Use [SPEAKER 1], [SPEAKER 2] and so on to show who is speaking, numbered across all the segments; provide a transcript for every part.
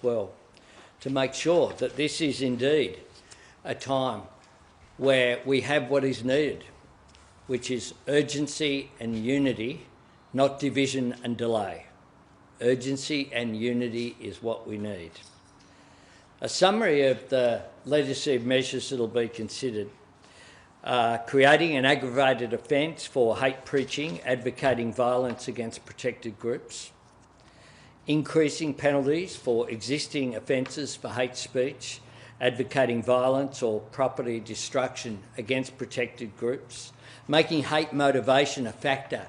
[SPEAKER 1] well, to make sure that this is indeed a time where we have what is needed, which is urgency and unity, not division and delay. Urgency and unity is what we need. A summary of the legislative measures that will be considered: creating an aggravated offence for hate preaching, advocating violence against protected groups; increasing penalties for existing offences for hate speech, advocating violence or property destruction against protected groups; making hate motivation a factor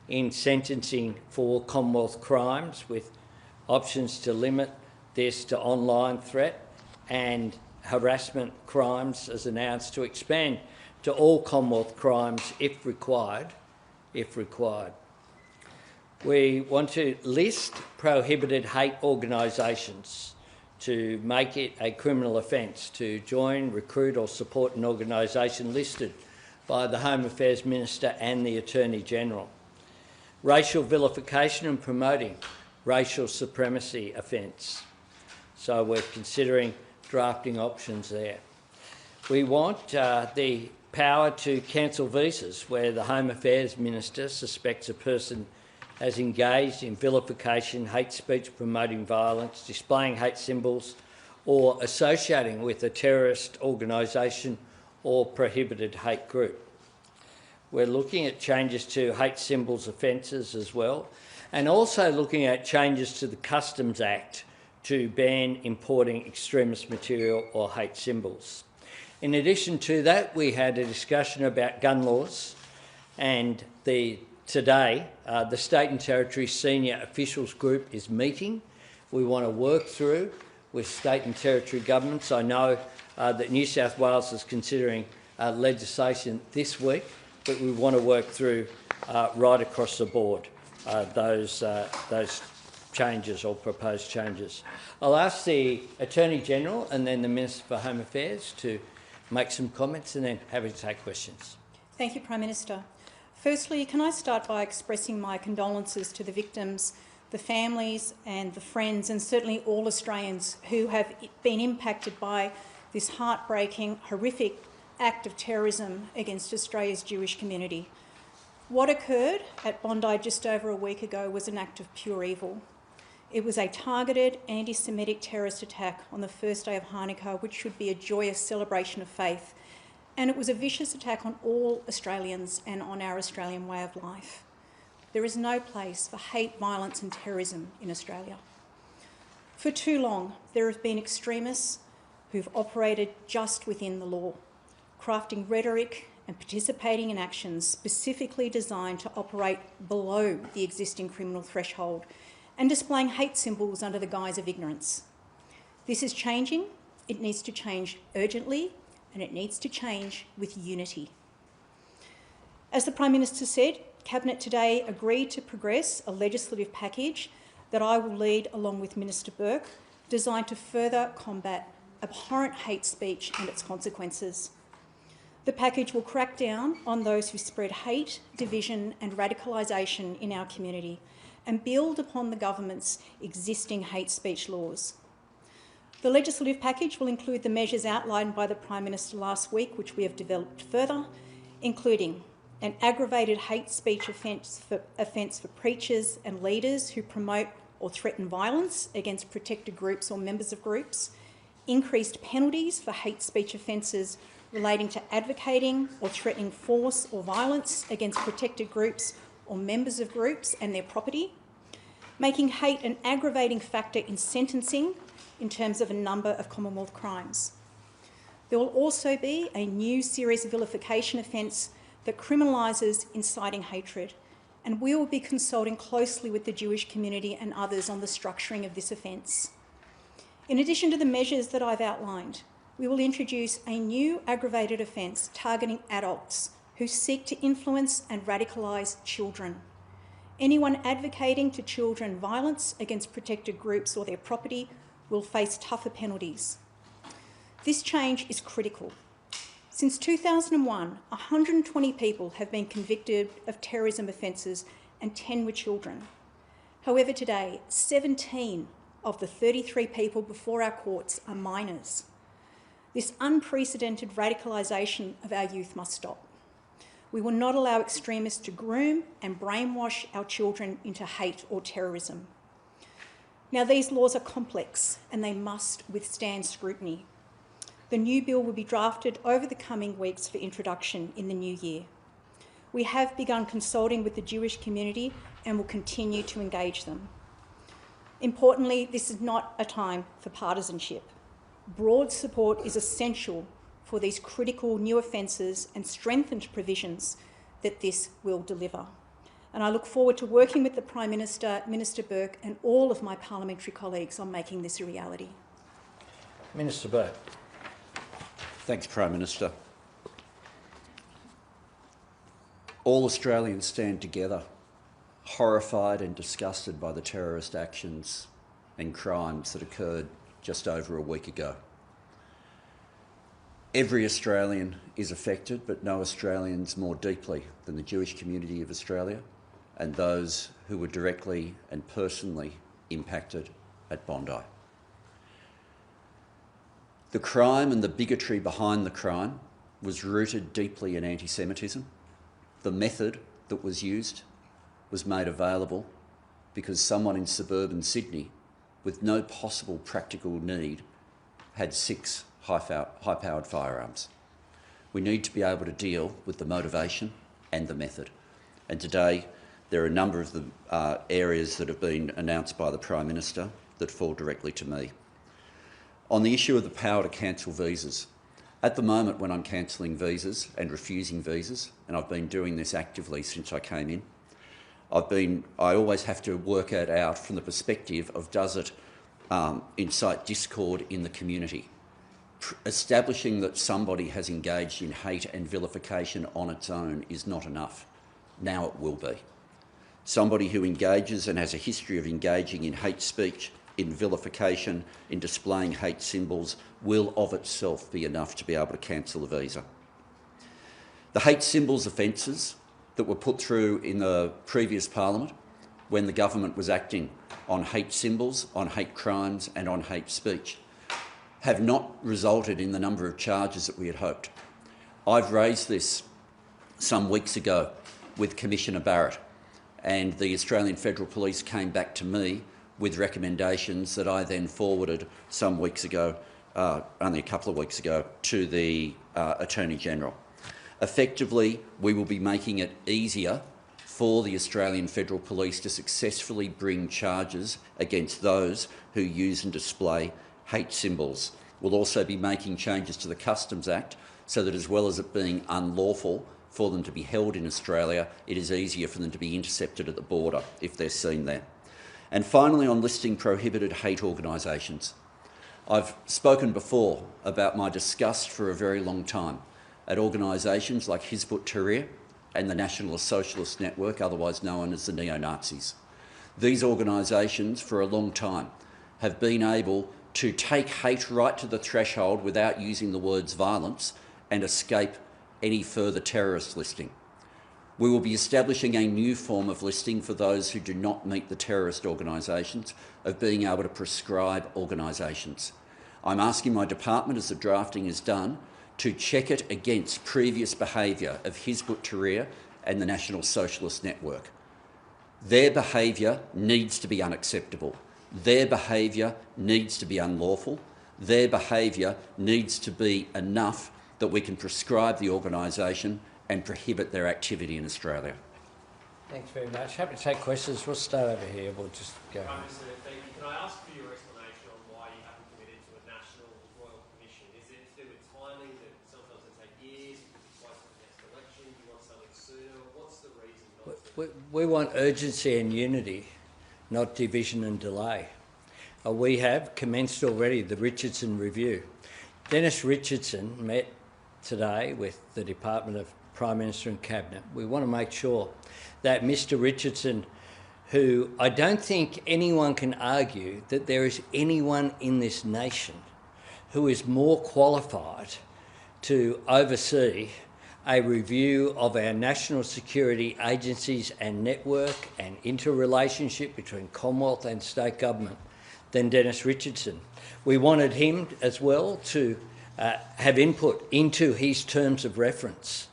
[SPEAKER 1] in sentencing for Commonwealth crimes, with options to limit this to online threat and harassment crimes, as announced, to expand to all Commonwealth crimes if required. We want to list prohibited hate organisations, to make it a criminal offence to join, recruit or support an organisation listed by the Home Affairs Minister and the Attorney-General. Racial vilification and promoting racial supremacy offence. So we're considering drafting options there. We want the power to cancel visas where the Home Affairs Minister suspects a person has engaged in vilification, hate speech, promoting violence, displaying hate symbols or associating with a terrorist organisation or prohibited hate group. We're looking at changes to hate symbols offences as well, and also looking at changes to the Customs Act to ban importing extremist material or hate symbols. In addition to that, we had a discussion about gun laws, and today the State and Territory Senior Officials Group is meeting. We want to work through with State and Territory governments. I know that New South Wales is considering legislation this week, but we want to work through right across the board those changes or proposed changes. I'll ask the Attorney-General and then the Minister for Home Affairs to make some comments, and then happy to take questions.
[SPEAKER 2] Thank you, Prime Minister. Firstly, can I start by expressing my condolences to the victims, the families and the friends, and certainly all Australians who have been impacted by this heartbreaking, horrific act of terrorism against Australia's Jewish community. What occurred at Bondi just over a week ago was an act of pure evil. It was a targeted anti-Semitic terrorist attack on the first day of Hanukkah, which should be a joyous celebration of faith. And it was a vicious attack on all Australians and on our Australian way of life. There is no place for hate, violence and terrorism in Australia. For too long, there have been extremists who've operated just within the law, crafting rhetoric and participating in actions specifically designed to operate below the existing criminal threshold and displaying hate symbols under the guise of ignorance. This is changing. It needs to change urgently, and it needs to change with unity. As the Prime Minister said, Cabinet today agreed to progress a legislative package that I will lead along with Minister Burke, designed to further combat abhorrent hate speech and its consequences. The package will crack down on those who spread hate, division and radicalisation in our community and build upon the government's existing hate speech laws. The legislative package will include the measures outlined by the Prime Minister last week, which we have developed further, including an aggravated hate speech offence for preachers and leaders who promote or threaten violence against protected groups or members of groups, increased penalties for hate speech offences relating to advocating or threatening force or violence against protected groups or members of groups and their property, making hate an aggravating factor in sentencing in terms of a number of Commonwealth crimes. There will also be a new serious vilification offence that criminalises inciting hatred, and we will be consulting closely with the Jewish community and others on the structuring of this offence. In addition to the measures that I've outlined, we will introduce a new aggravated offence targeting adults who seek to influence and radicalise children. Anyone advocating to children violence against protected groups or their property will face tougher penalties. This change is critical. Since 2001, 120 people have been convicted of terrorism offences and 10 were children. However, today, 17 of the 33 people before our courts are minors. This unprecedented radicalisation of our youth must stop. We will not allow extremists to groom and brainwash our children into hate or terrorism. Now, these laws are complex and they must withstand scrutiny. The new bill will be drafted over the coming weeks for introduction in the new year. We have begun consulting with the Jewish community and will continue to engage them. Importantly, this is not a time for partisanship. Broad support is essential for these critical new offences and strengthened provisions that this will deliver. And I look forward to working with the Prime Minister, Minister Burke, and all of my parliamentary colleagues on making this a reality.
[SPEAKER 1] Minister Burke.
[SPEAKER 3] Thanks, Prime Minister. All Australians stand together, horrified and disgusted by the terrorist actions and crimes that occurred just over a week ago. Every Australian is affected, but no Australians more deeply than the Jewish community of Australia and those who were directly and personally impacted at Bondi. The crime and the bigotry behind the crime was rooted deeply in anti-Semitism. The method that was used was made available because someone in suburban Sydney with no possible practical need had 6 high-powered firearms. We need to be able to deal with the motivation and the method. And today there are a number of the areas that have been announced by the Prime Minister that fall directly to me. On the issue of the power to cancel visas, at the moment when I'm cancelling visas and refusing visas, and I've been doing this actively since I came in, I always have to work it out from the perspective of does it incite discord in the community. Establishing that somebody has engaged in hate and vilification on its own is not enough. Now it will be. Somebody who engages and has a history of engaging in hate speech, in vilification, in displaying hate symbols will of itself be enough to be able to cancel a visa. The hate symbols offences that were put through in the previous parliament when the government was acting on hate symbols, on hate crimes and on hate speech have not resulted in the number of charges that we had hoped. I've raised this some weeks ago with Commissioner Barrett, and the Australian Federal Police came back to me with recommendations that I then forwarded some weeks ago, only a couple of weeks ago, to the Attorney General. Effectively, we will be making it easier for the Australian Federal Police to successfully bring charges against those who use and display hate symbols. We'll also be making changes to the Customs Act so that, as well as it being unlawful for them to be held in Australia, it is easier for them to be intercepted at the border if they're seen there. And finally, on listing prohibited hate organisations. I've spoken before about my disgust for a very long time at organisations like Hizb ut-Tahrir and the National Socialist Network, otherwise known as the neo-Nazis. These organisations, for a long time, have been able to take hate right to the threshold without using the words violence and escape any further terrorist listing. We will be establishing a new form of listing for those who do not meet the terrorist organisations, of being able to prescribe organisations. I'm asking my department, as the drafting is done, to check it against previous behaviour of Hizb ut-Tahrir and the National Socialist Network. Their behaviour needs to be unacceptable. Their behaviour needs to be unlawful. Their behaviour needs to be enough that we can prescribe the organisation and prohibit their activity in Australia.
[SPEAKER 1] Thanks very much. Happy to take questions. We'll start over here. We'll just go.
[SPEAKER 4] Prime Minister, thank you. Can I ask for your explanation on why you haven't committed to a national royal commission? Is it to do with timing, that sometimes it takes years, twice the next election? Do you want something sooner? What's the reason not to?
[SPEAKER 1] We want urgency and unity, not division and delay. We have commenced already the Richardson Review. Dennis Richardson met today with the Department of Prime Minister and Cabinet. We want to make sure that Mr Richardson, who I don't think anyone can argue that there is anyone in this nation who is more qualified to oversee a review of our national security agencies and network and interrelationship between Commonwealth and state government than Dennis Richardson. We wanted him as well to have input into his terms of reference,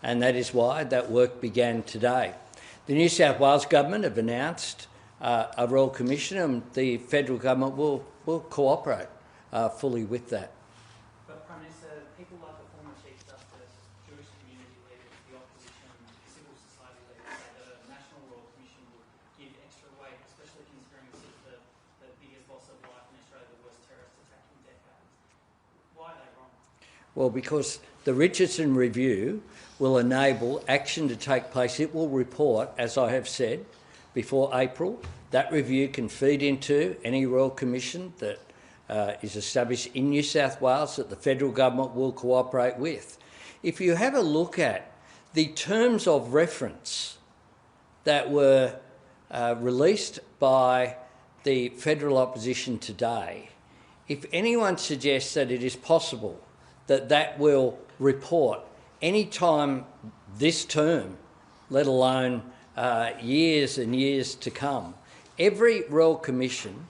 [SPEAKER 1] and that is why that work began today. The New South Wales Government have announced a Royal Commission, and the federal government will cooperate fully with that.
[SPEAKER 5] But Prime Minister, people like the former Chief Justice, Jewish community leaders, the opposition, civil society leaders say that a national Royal Commission would give extra weight, especially considering this is the biggest loss of life in Australia, the worst terrorist attack in decades. Why are they wrong?
[SPEAKER 1] Well, because the Richardson Review will enable action to take place. It will report, as I have said, before April. That review can feed into any Royal Commission that is established in New South Wales that the federal government will cooperate with. If you have a look at the terms of reference that were released by the federal opposition today, if anyone suggests that it is possible that that will report any time this term, let alone years and years to come, every Royal Commission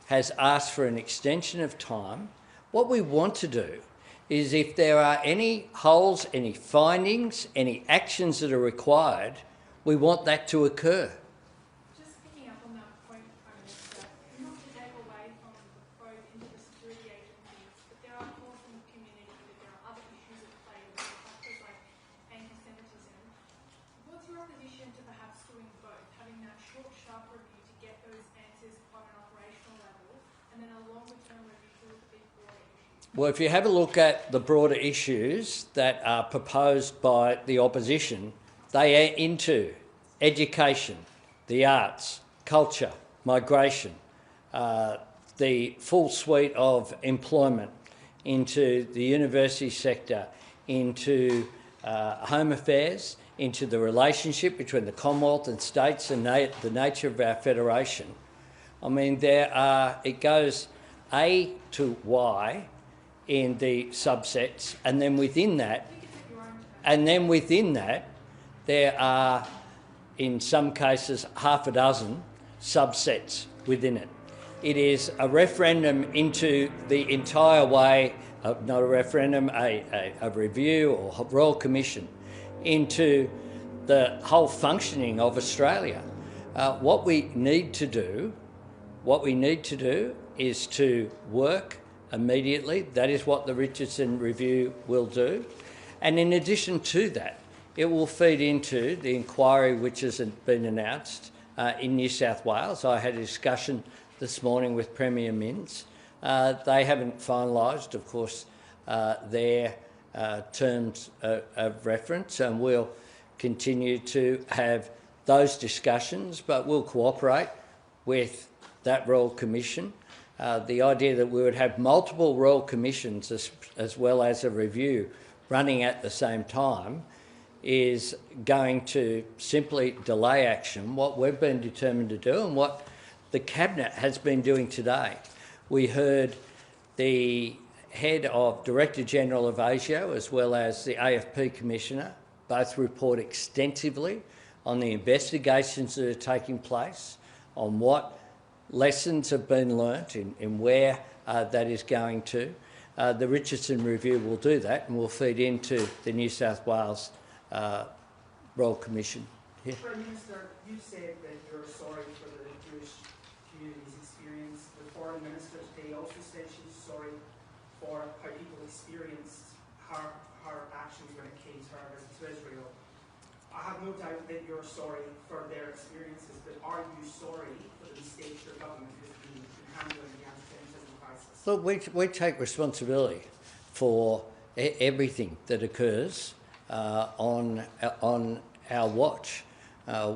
[SPEAKER 1] has asked for an extension of time. What we want to do is, if there are any holes, any findings, any actions that are required, we want that to occur.
[SPEAKER 6] Just picking up on that point, Prime Minister, not to take away from the probe into the security agencies, but there are calls from the community that there are other issues at play, factors like anti-Semitism. What's your opposition to perhaps doing both, having that short, sharp review to get those answers on an operational level, and then a longer-term review to look at these broader issues?
[SPEAKER 1] Well, if you have a look at the broader issues that are proposed by the opposition, they are into education, the arts, culture, migration, the full suite of employment, into the university sector, into home affairs, into the relationship between the Commonwealth and states and the nature of our federation. I mean, it goes A to Y in the subsets, and then within that, there are, in some cases, half a dozen subsets within it. It is a referendum into the entire way, not a referendum, a review or Royal Commission into the whole functioning of Australia. What we need to do is to work immediately. That is what the Richardson Review will do. And in addition to that, it will feed into the inquiry which has been announced in New South Wales. I had a discussion this morning with Premier Minns. They haven't finalised, of course, their terms of reference, and we'll continue to have those discussions, but we'll cooperate with that Royal Commission. The idea that we would have multiple Royal Commissions as well as a review running at the same time is going to simply delay action. What we've been determined to do and what the Cabinet has been doing today. We heard the head of Director General of ASIO as well as the AFP Commissioner both report extensively on the investigations that are taking place, on what lessons have been learnt in where that is going to. The Richardson Review will do that and will feed into the New South Wales Royal Commission. Yeah.
[SPEAKER 7] Prime Minister, you said that you're sorry for the Jewish community's experience. The Foreign Minister today also said she's sorry for how people experienced her actions when it came to her visit to Israel. I have no doubt that you're sorry for their experiences, but are you sorry for the mistakes your government has been handling the anti-Semitism crisis?
[SPEAKER 1] Look, we take responsibility for everything that occurs on our watch.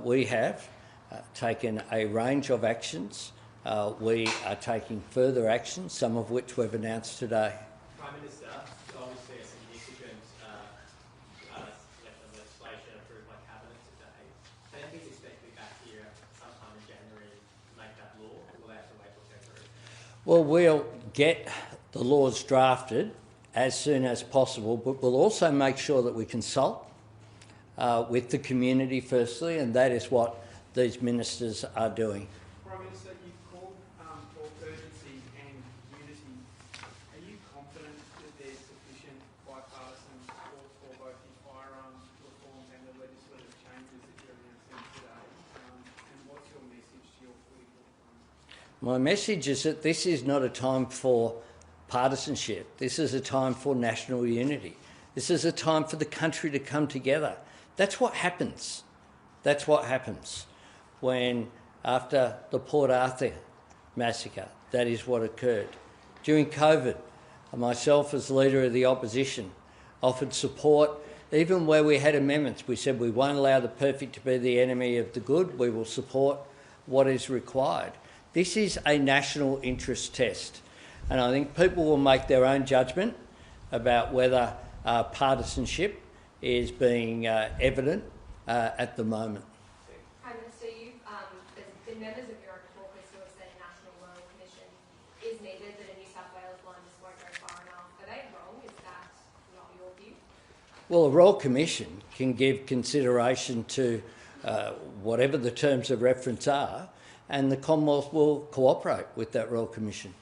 [SPEAKER 1] We have taken a range of actions. We are taking further actions, some of which we've announced today.
[SPEAKER 4] Prime Minister, obviously a significant legislation approved by Cabinet today. Anything's expected to be back here sometime in January to make that law, or will they have to wait till February?
[SPEAKER 1] Well, we'll get the laws drafted as soon as possible, but we'll also make sure that we consult with the community firstly, and that is what these ministers are doing.
[SPEAKER 7] Prime Minister, you've called for urgency
[SPEAKER 1] My message is that this is not a time for partisanship. This is a time for national unity. This is a time for the country to come together. That's what happens. That's what happens when, after the Port Arthur massacre, that is what occurred. During COVID, myself as leader of the opposition offered support, even where we had amendments. We said we won't allow the perfect to be the enemy of the good. We will support what is required. This is a national interest test, and I think people will make their own judgment about whether partisanship is being evident at the moment.
[SPEAKER 8] Prime Minister, there's been members of your caucus who have said a National Royal Commission is needed, that a New South Wales one just won't go far enough. Are they wrong? Is that not your view?
[SPEAKER 1] Well, a Royal Commission can give consideration to whatever the terms of reference are, and the Commonwealth will cooperate with that Royal Commission.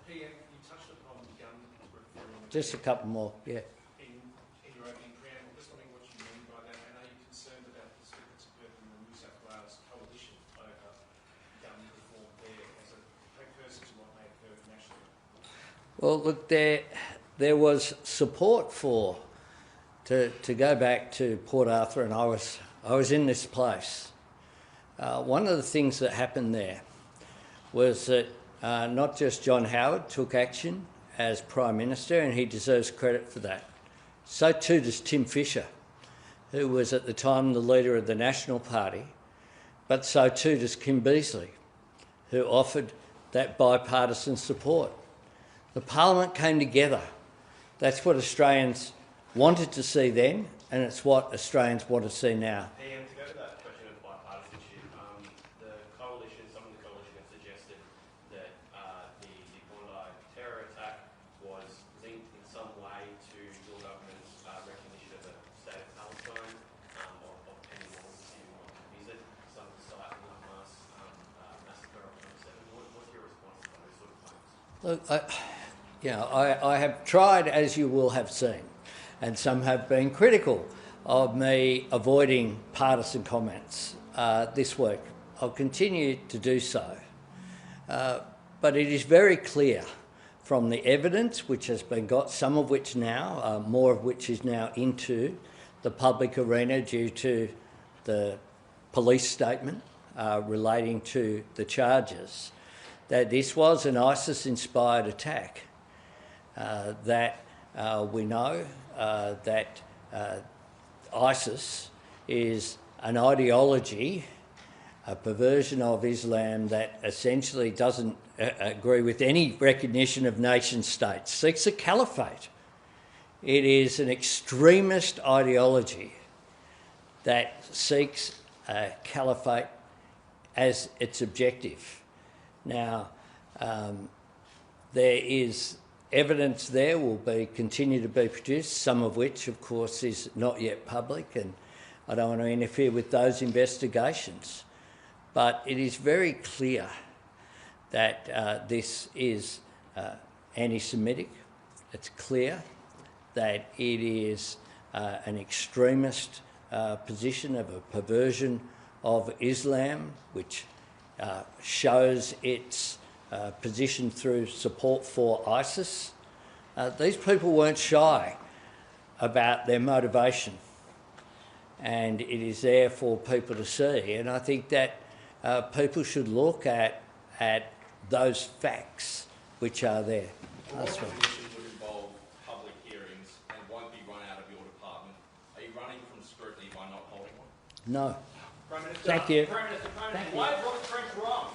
[SPEAKER 4] PM, you touched upon gun reform.
[SPEAKER 1] Just a couple more, yeah.
[SPEAKER 4] In your opening preamble, just wondering what you mean by that, and are you concerned about the split that's occurred in the New South Wales coalition over gun reform there as a precursor to what may occur nationally?
[SPEAKER 1] Well, look, there was support for, to go back to Port Arthur, and I was in this place. One of the things that happened there was that not just John Howard took action as Prime Minister, and he deserves credit for that. So too does Tim Fischer, who was at the time the leader of the National Party, but so too does Kim Beazley, who offered that bipartisan support. The Parliament came together. That's what Australians wanted to see then, and it's what Australians want to see now.
[SPEAKER 9] And to go to that question of bipartisanship, the coalition, some of the coalition have suggested that the Bondi terror attack was linked in some way to your government's recognition of the state of Palestine, of anyone who want to visit some of the site in the Hamas massacre of 27. What's your response to those sort of claims?
[SPEAKER 1] Look, I have tried, as you will have seen, and some have been critical of me avoiding partisan comments this week. I'll continue to do so. But it is very clear from the evidence which has been got, some of which now, more of which is now into the public arena due to the police statement relating to the charges, that this was an ISIS-inspired attack, that we know that ISIS is an ideology, a perversion of Islam that essentially doesn't agree with any recognition of nation states, seeks a caliphate. It is an extremist ideology that seeks a caliphate as its objective. Now, there is evidence there will continue to be produced, some of which, of course, is not yet public, and I don't want to interfere with those investigations. But it is very clear that this is anti-Semitic. It's clear that it is an extremist position of a perversion of Islam, which shows its position through support for ISIS. These people weren't shy about their motivation, and it is there for people to see. And I think that people should look at those facts which are there.
[SPEAKER 10] The Royal Commission would involve public hearings and won't be run out of your department. Are you running from scrutiny by not holding one?
[SPEAKER 1] No.
[SPEAKER 4] Prime Minister,
[SPEAKER 1] Thank you.
[SPEAKER 4] Prime Minister,
[SPEAKER 1] Thank
[SPEAKER 4] why
[SPEAKER 1] you.
[SPEAKER 4] is Robert French wrong?